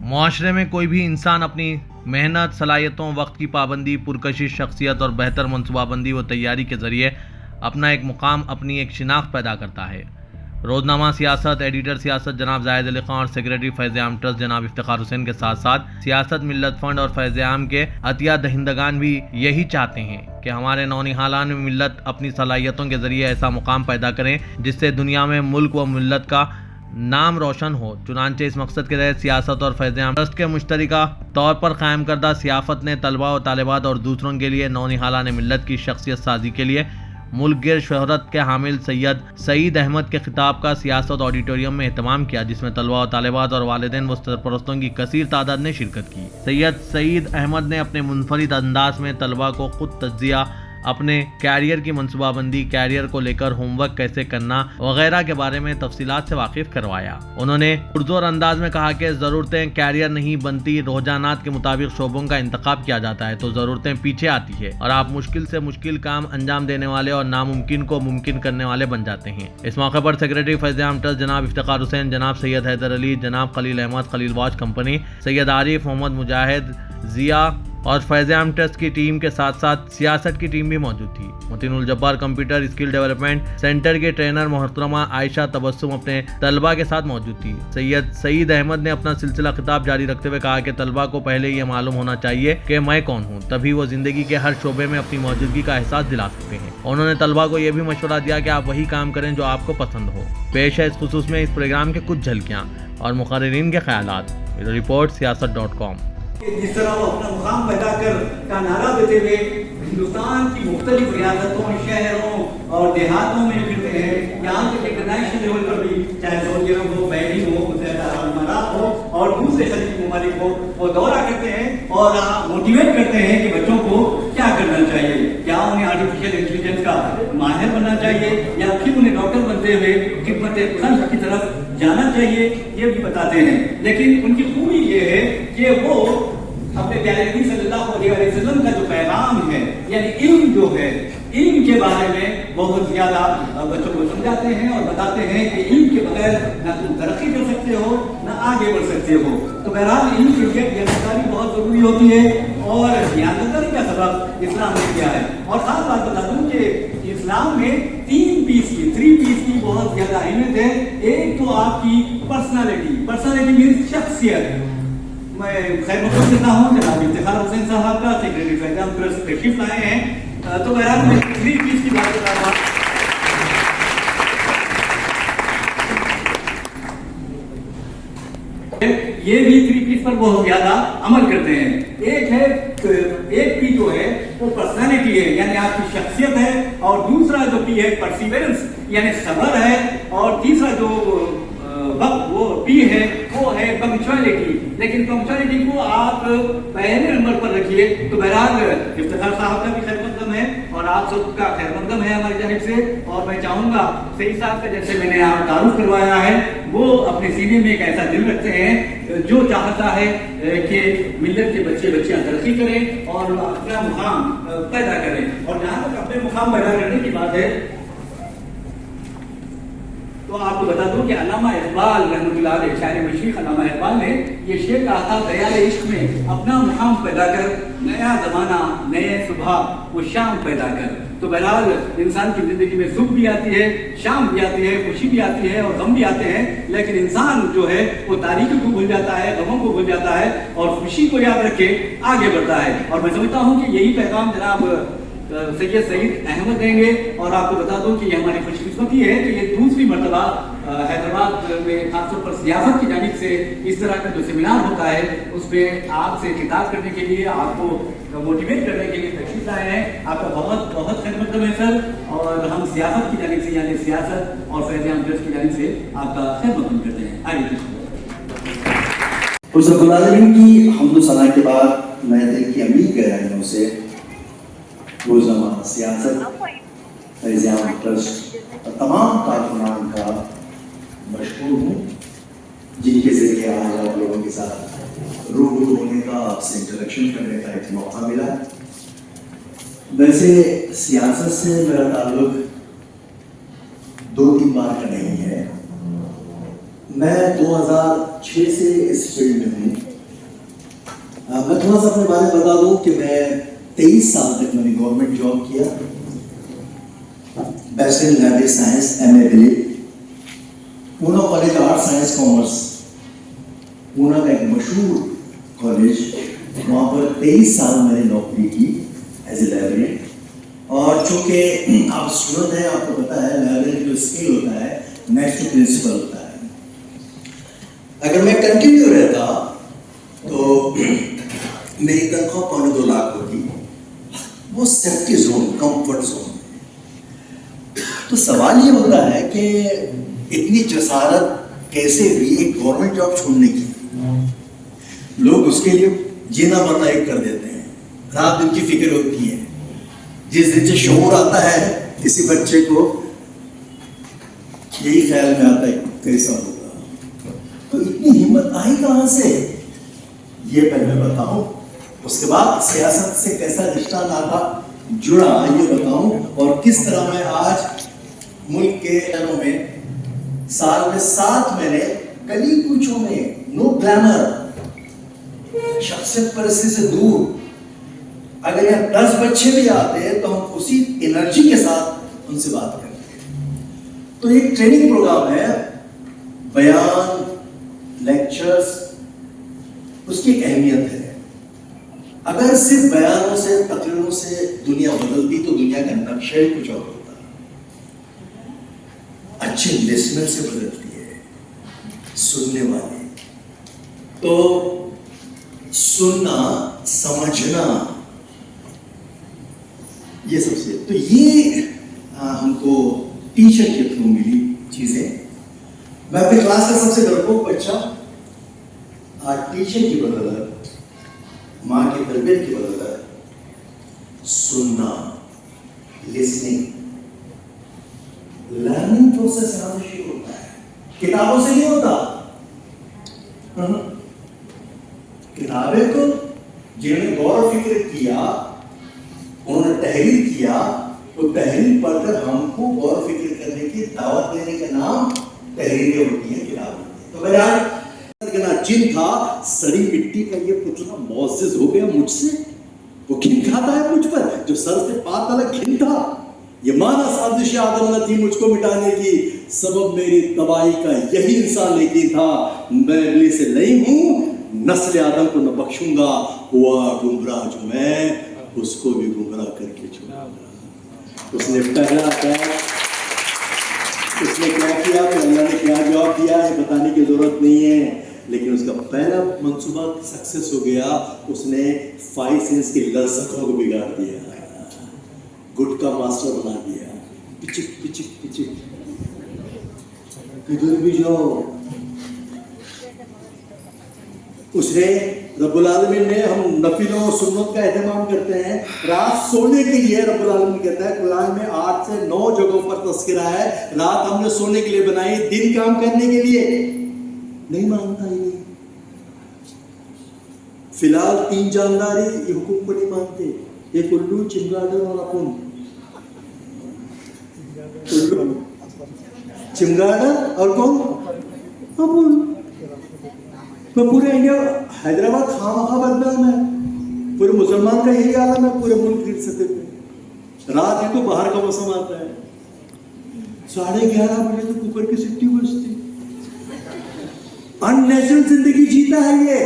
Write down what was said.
معاشرے میں کوئی بھی انسان اپنی محنت، صلاحیتوں، وقت کی پابندی، پرکشش شخصیت اور بہتر منصوبہ بندی و تیاری کے ذریعے اپنا ایک مقام، اپنی ایک شناخت پیدا کرتا ہے۔ روزنامہ سیاست ایڈیٹر سیاست جناب زاہد علی خان اور سیکریٹری فیض عام ٹرسٹ جناب افتخار حسین کے ساتھ ساتھ سیاست ملت فنڈ اور فیض عام کے عطیہ دہندگان بھی یہی چاہتے ہیں کہ ہمارے نونہالان میں ملت اپنی صلاحیتوں کے ذریعے ایسا مقام پیدا کریں جس سے دنیا میں ملک و ملت کا نام روشن ہو۔ چنانچہ اس مقصد کے تحت سیاست اور فیض عام ٹرسٹ کے مشترکہ طور پر قائم کردہ سیافت نے طلباء و طالبات اور دوسروں کے لیے نونہالان ملت کی شخصیت سازی کے لیے ملک گیر شہرت کے حامل سید سعید احمد کے خطاب کا سیاست آڈیٹوریم میں اہتمام کیا، جس میں طلباء و طالبات اور والدین و سرپرستوں کی کثیر تعداد نے شرکت کی۔ سید سعید احمد نے اپنے منفرد انداز میں طلباء کو خود تجزیہ، اپنے کیریئر کی منصوبہ بندی، کیریئر کو لے کر ہوم ورک کیسے کرنا وغیرہ کے بارے میں تفصیلات سے واقف کروایا۔ انہوں نے پرزور انداز میں کہا کہ ضرورتیں کیریئر نہیں بنتی، رجحانات کے مطابق شعبوں کا انتخاب کیا جاتا ہے تو ضرورتیں پیچھے آتی ہے اور آپ مشکل سے مشکل کام انجام دینے والے اور ناممکن کو ممکن کرنے والے بن جاتے ہیں۔ اس موقع پر سیکریٹری فیض عام ٹرسٹ جناب افتخار حسین، جناب سید حیدر علی، جناب خلیل احمد خلیل واچ کمپنی، سید عارف محمد مجاہد، ضیاء اور فیض عام ٹرسٹ کی ٹیم کے ساتھ ساتھ سیاست کی ٹیم بھی موجود تھی۔ متین الجبار کمپیوٹر اسکل ڈیولپمنٹ سینٹر کے ٹرینر محترمہ عائشہ تبسم اپنے طلباء کے ساتھ موجود تھی۔ سید سعید احمد نے اپنا سلسلہ خطاب جاری رکھتے ہوئے کہا کہ طلباء کو پہلے یہ معلوم ہونا چاہیے کہ میں کون ہوں، تبھی وہ زندگی کے ہر شعبے میں اپنی موجودگی کا احساس دلا سکتے ہیں۔ انہوں نے طلباء کو یہ بھی مشورہ دیا کہ آپ وہی کام کریں جو آپ کو پسند ہو۔ پیش ہے اس خصوص میں اس پروگرام کے کچھ جھلکیاں اور مقررین کے خیالات۔ رپورٹ سیاست.com۔ جس طرح وہ اپنا مقام پیدا کر کا نعرہ دیتے ہوئے ہندوستان کی مختلف ریاستوں، شہروں اور دیہاتوں میں پھرتے ہیں، یہاں تک انٹرنیشنل لیول پر بھی، چاہے سعودی عرب ہو، بحرین ہو، متحدہ عرب امارات ہو اور دوسرے خلیجی ممالک ہو، وہ دورہ کرتے ہیں اور موٹیویٹ کرتے ہیں کہ بچوں کو کیا کرنا چاہیے، کیا انہیں آرٹیفیشل انٹیلیجنس کا ماہر بننا چاہیے یا پھر انہیں ڈاکٹر بنتے ہوئے خدمت خلق کی طرف جانا چاہیے، یہ بھی بتاتے ہیں۔ لیکن ان کی خوبی یہ ہے کہ وہ اپنے پیارے نبی صلی اللہ علیہ وسلم کا جو پیغام ہے، یعنی علم جو ہے، علم کے بارے میں بہت زیادہ بچوں کو سمجھاتے ہیں اور بتاتے ہیں کہ علم کے بغیر نہ تم ترقی کر سکتے ہو نہ آگے بڑھ سکتے ہو۔ تو بہرحال علم کے لیے دیانتداری بہت ضروری ہوتی ہے اور دیانتداری کا سبب اسلام نے کیا ہے۔ اور خاص بات بتا دوں کہ اسلام میں 3 پیس کی بہت زیادہ اہمیت ہے۔ ایک تو آپ کی پرسنالٹی مینس شخصیت۔ میں خیر مقدم کرتا ہوں جناب افتخار حسین صاحب کا، سیکریٹری فیض عام ٹرسٹ تشریف لائے ہیں۔ تو بہرحال میں 3 پیس کی بات کر رہا تھا۔ یہ بھی 3 پیس پر بہت زیادہ عمل کرتے ہیں۔ ایک پی جو ہے وہ پرسنالٹی ہے، یعنی آپ کی شخصیت ہے، اور دوسرا جو پی ہے پرسیورنس یعنی صبر ہے، اور تیسرا جو وقت وہ پی ہے وہ ہے پنکچوالٹی۔ لیکن پنکچوالٹی کو آپ پہلے نمبر پر رکھیے۔ تو بہرحال افتخار صاحب کا بھی خیر مقدم ہے اور آپ سب کا خیر مقدم ہے ہماری جانب سے، اور میں چاہوں گا سعید صاحب کا جیسے میں نے آپ تعارف کروایا ہے، وہ اپنے سینے میں ایک ایسا دل رکھتے ہیں جو چاہتا ہے کہ ملت کے بچیاں ترقی کریں اور اپنا مقام پیدا کریں۔ اور جہاں تک اپنے مقام پیدا کرنے کی بات ہے تو آپ کو بتا دوں کہ علامہ اقبال رحمۃ اللہ علیہ، شاعر مشرق علامہ اقبال نے یہ شعر کہا تھا، دیار عشق میں اپنا مقام پیدا کر، نیا زمانہ نئے صبح وہ شام پیدا کر۔ تو بہرحال انسان کی زندگی میں سکھ بھی آتی ہے، شام بھی آتی ہے، خوشی بھی آتی ہے اور غم بھی آتے ہیں، لیکن انسان جو ہے وہ تاریکی کو بھول جاتا ہے، غموں کو بھول جاتا ہے اور خوشی کو یاد رکھ کے آگے بڑھتا ہے۔ اور میں سمجھتا ہوں کہ یہی پیغام جناب سید سعید احمد دیں گے۔ اور آپ کو بتا دوں کہ یہ ہماری خوش قسمتی ہے کہ یہ دوسری مرتبہ حیدرآباد میں خاص طور پر سیاست کی جانب سے اس طرح کا جو سیمینار ہوتا ہے اس پہ آپ سے خطاب کرنے کے لیے، آپ کو موٹیویٹ کرنے کے لیے تشریف لائے ہیں۔ آپ کا بہت بہت خیر مقدم ہے سر، اور ہم سیاست کی جانب سے یعنی سیاست اور فیض عام ٹرسٹ کی جانب سے آپ کا خیر مقدم کرتے ہیں۔ آئیے رب العالمین کی حمد و ثنا کے بعد میں دل کی امید گہرائیوں سے روزنامہ سیاست فیض عام ٹرسٹ اور تمام کارکنان کا مشکور ہوں، جن کے ذریعے آج آپ لوگوں کے ساتھ روبرو ہونے کا، آپ سے انٹریکشن کرنے کا ایک موقع ملا۔ ویسے سیاست سے میرا تعلق 2-3 بار کا نہیں ہے۔ میں 2006 سے اس فیلڈ میں ہوں میں تھوڑا سا اپنے بارے میں بتا دوں کہ میں 23 سال تک میں نے گورنمنٹ جاب کیا، بیچلر ان لائبریری سائنس MA دلی، پونا کالج آرٹ سائنس کامرس، پونا کا ایک مشہور کالج، وہاں پر 23 سال میں نے نوکری کی ایز اے لائبریرین. اور چونکہ آپ اسٹوڈنٹ ہیں، آپ کو پتا ہے لائبریری جو اسکیل ہوتا ہے نیکسٹ ٹو پرنسپل ہوتا ہے. اگر میں کنٹینیو رہتا تو میری تنخواہ 2.25 لاکھ ہوتی، وہ سیفٹی زون، کمفرٹ زون. تو سوال یہ ہوتا ہے کہ اتنی جسارت کیسے ہوئی ایک گورنمنٹ جاب چھوڑنے کی؟ لوگ اس کے لیے جینا مرنا ایک کر دیتے ہیں، رات دن کی فکر ہوتی ہے. جس دن سے شعور آتا ہے کسی بچے کو یہی خیال میں آتا ہے کیسا ہوگا. تو اتنی ہمت آئی کہاں سے، یہ پہلے میں بتاؤں. اس کے بعد سیاست سے کیسا رشتہ ناتا جڑا یہ بتاؤں، اور کس طرح میں آج ملک کے شہروں میں سال میں 7 مہینے گلی کوچوں میں نو گلیمر، شخصیت پرستی سے دور، اگر یہاں 10 بچے بھی آتے ہیں تو ہم اسی انرجی کے ساتھ ان سے بات کرتے ہیں. تو ایک ٹریننگ پروگرام ہے، بیان، لیکچرز، اس کی ایک اہمیت ہے. اگر صرف بیانوں سے تقریروں سے دنیا بدلتی تو دنیا کا نقشہ ہی کچھ اور ہوتا. اچھے لسنر سے بدلتی ہے، سننے والے. تو سننا، سمجھنا، یہ سب سے تو یہ ہم کو ٹیچر کے تھرو ملی چیزیں. میں اپنی کلاس کا سب سے ڈرپوک بچہ، آج ٹیچر کی بدولت، ماں کی تربیت کی بدولت، سننا، لسننگ، لرننگ پروسیس یہاں سے شروع ہوتا ہے، کتابوں سے نہیں ہوتا. کتابیں تو جنہوں نے غور و فکر کیا، انہوں نے تحریر کیا، تو تحریر پڑھ کر ہم کو غور و فکر کرنے کی دعوت دینے کا نام تحریریں ہوتی ہیں، کتاب. تو بہرحال جن تھا سڑی مٹی کا یہ پتلا معزز ہو گیا مجھ سے، وہ گھن کھاتا ہے مجھ پر جو سر سے پار تلک گھن تھا. یہ مانا سازش آدم نہ تھی مجھ کو مٹانے کی، سبب میری تباہی کا یہی انسان لیکی تھا. میں ابلیس سے نہیں ہوں، نسل آدم کو نہ بخشوں گا. ہوا گمراہ جو میں، اس کو بھی گمراہ کر کے چھوڑا. اس نے پہلا اس نے کیا کیا کہ اللہ نے کیا جواب دیا ہے بتانے کی ضرورت نہیں ہے، لیکن اس کا پہلا منصوبہ سکسیس ہو گیا. اس نے 5 سینس کی لذتوں کو بگاڑ دیا، گٹ کا ماسٹر بنا دیا. پچک پچک پچک، ادھر بھی جاؤ. اس نے رب العالمین نے، ہم نفلوں اور سنت کا اہتمام کرتے ہیں، رات سونے کے لیے رب العالمین کہتا ہے قرآن میں 8 سے 9 جگہوں پر تذکرہ ہے، رات ہم نے سونے کے لیے بنائی، دن کام کرنے کے لیے. نہیں مانتا یہ. فی الحال 3 جاندار یہ حکم کو نہیں مانتے، ایک الو، چمگاڈر اور اپن. چمگاڈر اور کون؟ اپن. تو پورے انڈیا، حیدرآباد خواہ بدنام ہے، پورے مسلمان کا یہی عالم ہے پورے ملک کی سطح پہ. رات ہی تو باہر کا موسم آتا ہے، 11:30 بجے تو کوکر کی سٹی بجتی. ان نیچرل زندگی جیتا ہے یہ.